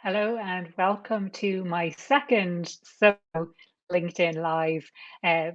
Hello and welcome to my second solo LinkedIn Live uh,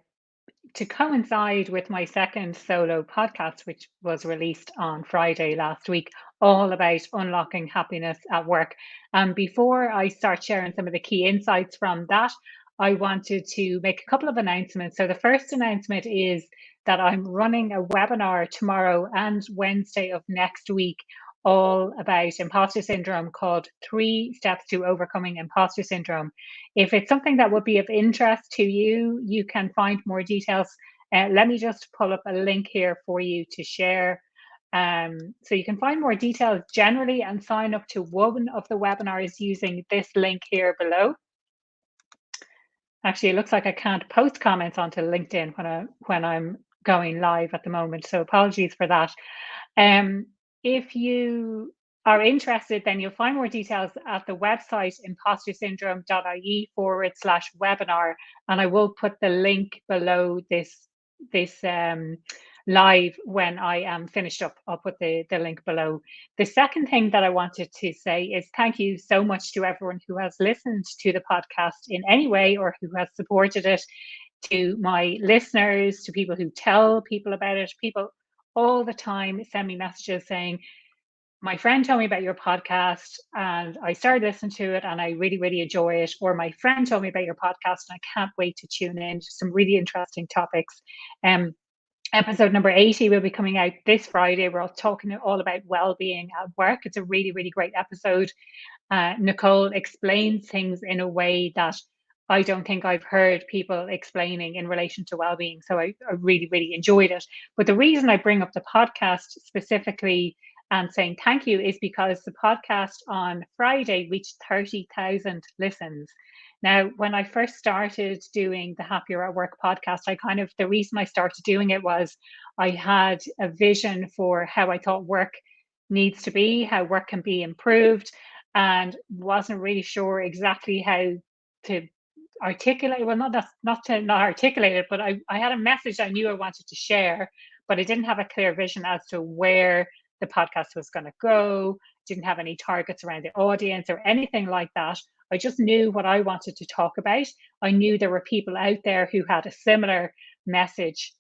to coincide with my second solo podcast, which was released on Friday last week, all about unlocking happiness at work. And before I start sharing some of the key insights from that, I wanted to make a couple of announcements. So, the first announcement is that I'm running a webinar tomorrow and Wednesday of next week, all about imposter syndrome, called 3 Steps to Overcoming Imposter Syndrome. If it's something that would be of interest to you, you can find more details. Let me just pull up a link here for you to share. So you can find more details generally and sign up to one of the webinars using this link here below. Actually, it looks like I can't post comments onto LinkedIn when I'm going live at the moment, so apologies for that. If you are interested, then you'll find more details at the website impostersyndrome.ie/webinar, and I will put the link below this live when I am finished up. I'll put the link below. The second thing that I wanted to say is thank you so much to everyone who has listened to the podcast in any way or who has supported it, to my listeners, to people who tell people about it. People all the time send me messages saying, my friend told me about your podcast and I started listening to it and I really, really enjoy it. Or my friend told me about your podcast and I can't wait to tune in to some really interesting topics. Episode number 80 will be coming out this Friday. We're all talking all about well-being at work. It's a really, really great episode. Nicole explains things in a way that I don't think I've heard people explaining in relation to well-being. So I really, really enjoyed it. But the reason I bring up the podcast specifically and saying thank you is because the podcast on Friday reached 30,000 listens. Now, when I first started doing the Happier at Work podcast, the reason I started doing it was I had a vision for how I thought work needs to be, how work can be improved, and wasn't really sure exactly how to articulate. Well, not to not articulate it, but I had a message I knew I wanted to share, but I didn't have a clear vision as to where the podcast was going to go. Didn't have any targets around the audience or anything like that. I just knew what I wanted to talk about. I knew there were people out there who had a similar message.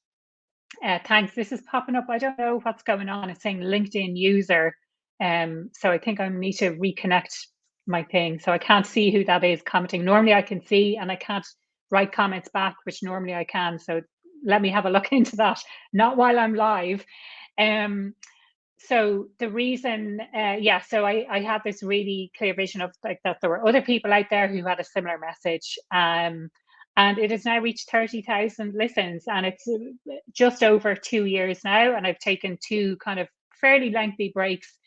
Thanks. This is popping up. I don't know what's going on. It's saying LinkedIn user. So I think I need to reconnect my thing. So I can't see who that is commenting. Normally I can see and I can't write comments back, which normally I can. So let me have a look into that. Not while I'm live. So the reason, so I had this really clear vision of like that there were other people out there who had a similar message. And it has now reached 30,000 listens, and it's just over 2 years now. And I've taken two kind of fairly lengthy breaks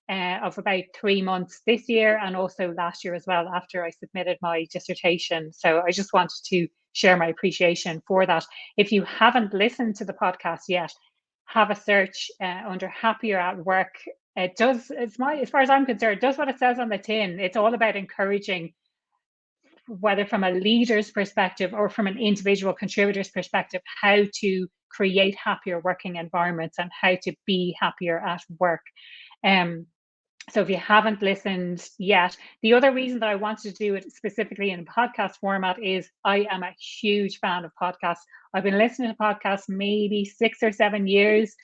of about 3 months this year and also last year as well, after I submitted my dissertation. So I just wanted to share my appreciation for that. If you haven't listened to the podcast yet, have a search under Happier at Work. It does, as far as I'm concerned, it does what it says on the tin. It's all about encouraging, whether from a leader's perspective or from an individual contributor's perspective, how to create happier working environments and how to be happier at work. So if you haven't listened yet, the other reason that I wanted to do it specifically in podcast format is I am a huge fan of podcasts. I've been listening to podcasts maybe 6 or 7 years,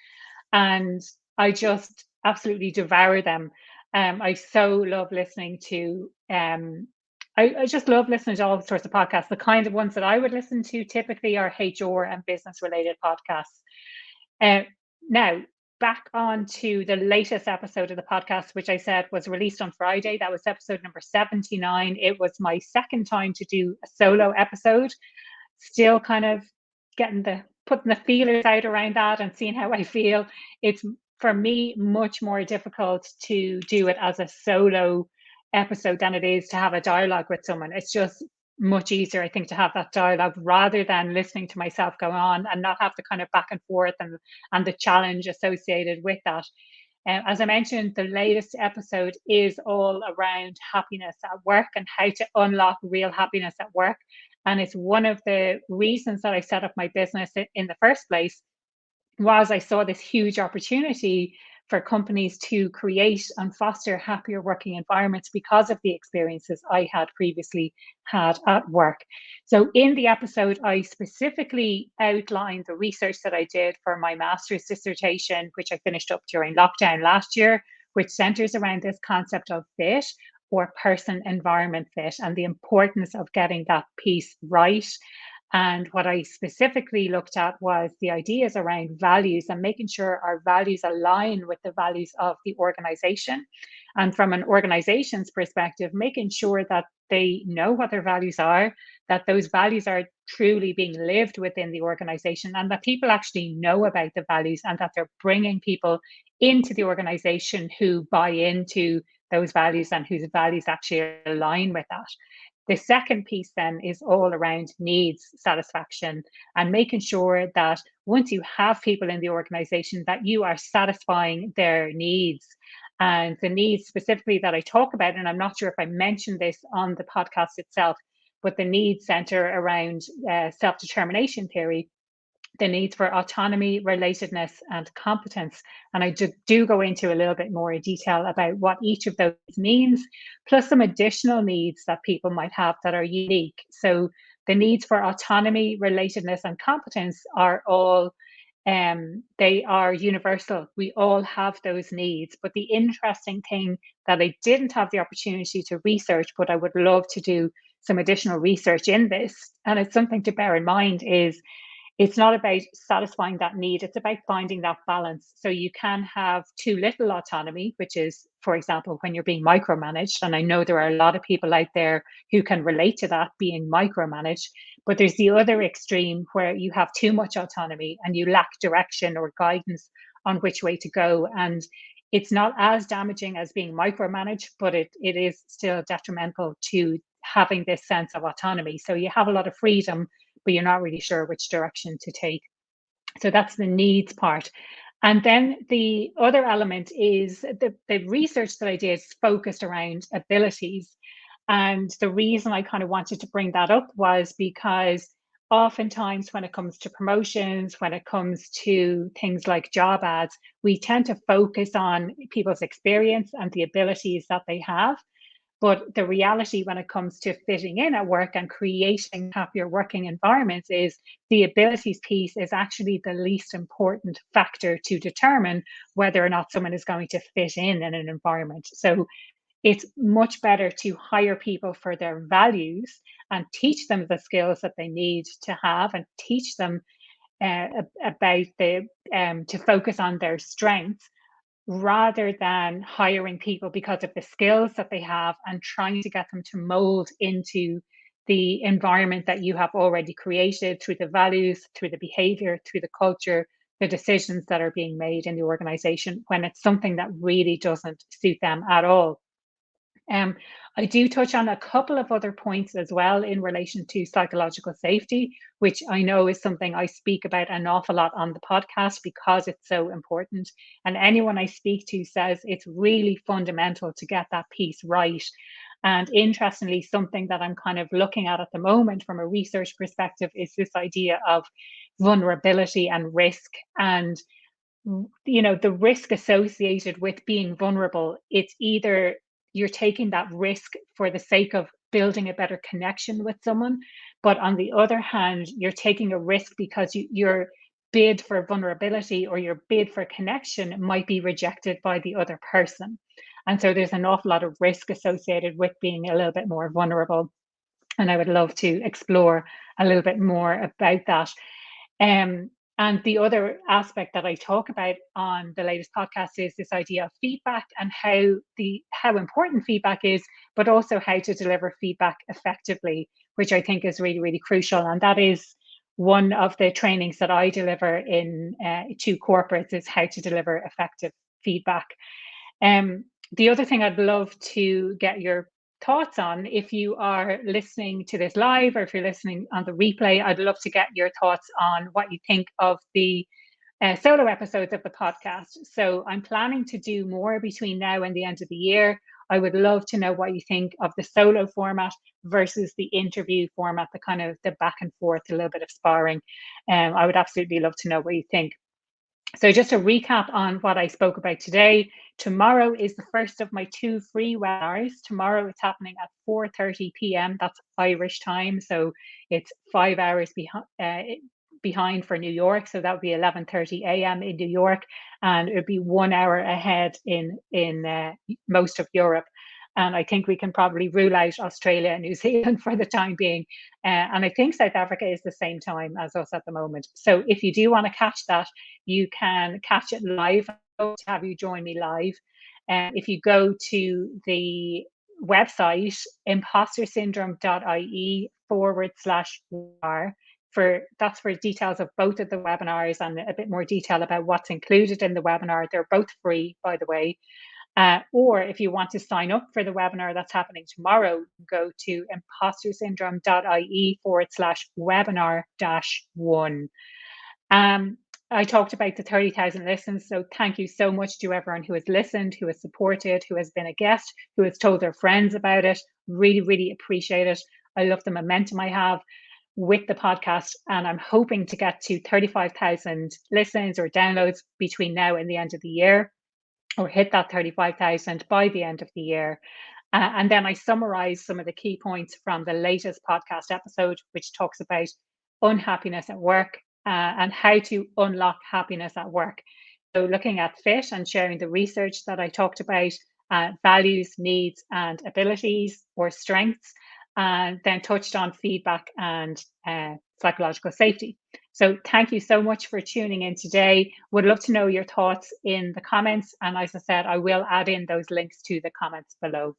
and I just absolutely devour them. I so love listening to I just love listening to all sorts of podcasts. The kind of ones that I would listen to typically are HR and business related podcasts. Now, back on to the latest episode of the podcast, which I said was released on Friday. That was episode number 79. It was my second time to do a solo episode. Still kind of putting the feelers out around that and seeing how I feel. It's, for me, much more difficult to do it as a solo episode than it is to have a dialogue with someone. It's just much easier, I think, to have that dialogue rather than listening to myself go on and not have the kind of back and forth and the challenge associated with that. As I mentioned, the latest episode is all around happiness at work and how to unlock real happiness at work. And it's one of the reasons that I set up my business in the first place, was I saw this huge opportunity for companies to create and foster happier working environments because of the experiences I had previously had at work. So in the episode, I specifically outlined the research that I did for my master's dissertation, which I finished up during lockdown last year, which centers around this concept of fit, or person environment fit, and the importance of getting that piece right. And what I specifically looked at was the ideas around values and making sure our values align with the values of the organization. And from an organization's perspective, making sure that they know what their values are, that those values are truly being lived within the organization, and that people actually know about the values, and that they're bringing people into the organization who buy into those values and whose values actually align with that. The second piece then is all around needs satisfaction, and making sure that once you have people in the organization, that you are satisfying their needs. And the needs specifically that I talk about, and I'm not sure if I mentioned this on the podcast itself, but the needs center around self-determination theory, the needs for autonomy, relatedness, and competence. And I do go into a little bit more detail about what each of those means, plus some additional needs that people might have that are unique. So the needs for autonomy, relatedness, and competence are all they are universal. We all have those needs. But the interesting thing that I didn't have the opportunity to research, but I would love to do some additional research in this, and it's something to bear in mind, is it's not about satisfying that need, it's about finding that balance. So you can have too little autonomy, which is, for example, when you're being micromanaged. And I know there are a lot of people out there who can relate to that, being micromanaged. But there's the other extreme where you have too much autonomy and you lack direction or guidance on which way to go. And it's not as damaging as being micromanaged, but it is still detrimental to having this sense of autonomy. So you have a lot of freedom, but you're not really sure which direction to take. So that's the needs part. And then the other element is the research that I did focused around abilities. And the reason I kind of wanted to bring that up was because oftentimes when it comes to promotions, when it comes to things like job ads, we tend to focus on people's experience and the abilities that they have. But the reality when it comes to fitting in at work and creating happier working environments is the abilities piece is actually the least important factor to determine whether or not someone is going to fit in an environment. So it's much better to hire people for their values and teach them the skills that they need to have, and teach them about to focus on their strengths, rather than hiring people because of the skills that they have and trying to get them to mold into the environment that you have already created through the values, through the behavior, through the culture, the decisions that are being made in the organization, when it's something that really doesn't suit them at all. Um, I do touch on a couple of other points as well in relation to psychological safety, which I know is something I speak about an awful lot on the podcast because it's so important. And anyone I speak to says it's really fundamental to get that piece right. And interestingly, something that I'm kind of looking at the moment from a research perspective is this idea of vulnerability and risk. And the risk associated with being vulnerable, it's either you're taking that risk for the sake of building a better connection with someone, but on the other hand, you're taking a risk because your bid for vulnerability or your bid for connection might be rejected by the other person. And so there's an awful lot of risk associated with being a little bit more vulnerable, and I would love to explore a little bit more about that. um, and the other aspect that I talk about on the latest podcast is this idea of feedback, and how important feedback is, but also how to deliver feedback effectively, which I think is really, really crucial. And that is one of the trainings that I deliver in to corporates, is how to deliver effective feedback. The other thing I'd love to get your thoughts on, if you are listening to this live or if you're listening on the replay, I'd love to get your thoughts on what you think of the solo episodes of the podcast. So I'm planning to do more between now and the end of the year. I would love to know what you think of the solo format versus the interview format, the kind of the back and forth, a little bit of sparring. I would absolutely love to know what you think. So just to recap on what I spoke about today, tomorrow is the first of my 2 free webinars. Tomorrow it's happening at 4:30 p.m. That's Irish time, so it's 5 hours behind for New York. So that would be 11:30 a.m. in New York, and it would be 1 hour ahead in most of Europe. And I think we can probably rule out Australia and New Zealand for the time being. And I think South Africa is the same time as us at the moment. So if you do want to catch that, you can catch it live. I hope to have you join me live. If you go to the website impostersyndrome.ie /webinar, for that's for details of both of the webinars and a bit more detail about what's included in the webinar. They're both free, by the way. Or if you want to sign up for the webinar that's happening tomorrow, go to impostersyndrome.ie /webinar-1. I talked about the 30,000 listens. So thank you so much to everyone who has listened, who has supported, who has been a guest, who has told their friends about it. Really, really appreciate it. I love the momentum I have with the podcast, and I'm hoping to get to 35,000 listens or downloads between now and the end of the year, or hit that 35,000 by the end of the year. And then I summarize some of the key points from the latest podcast episode, which talks about unhappiness at work and how to unlock happiness at work. So, looking at fit and sharing the research that I talked about, values, needs, and abilities or strengths, and then touched on feedback and psychological safety. So thank you so much for tuning in today. Would love to know your thoughts in the comments. And as I said, I will add in those links to the comments below.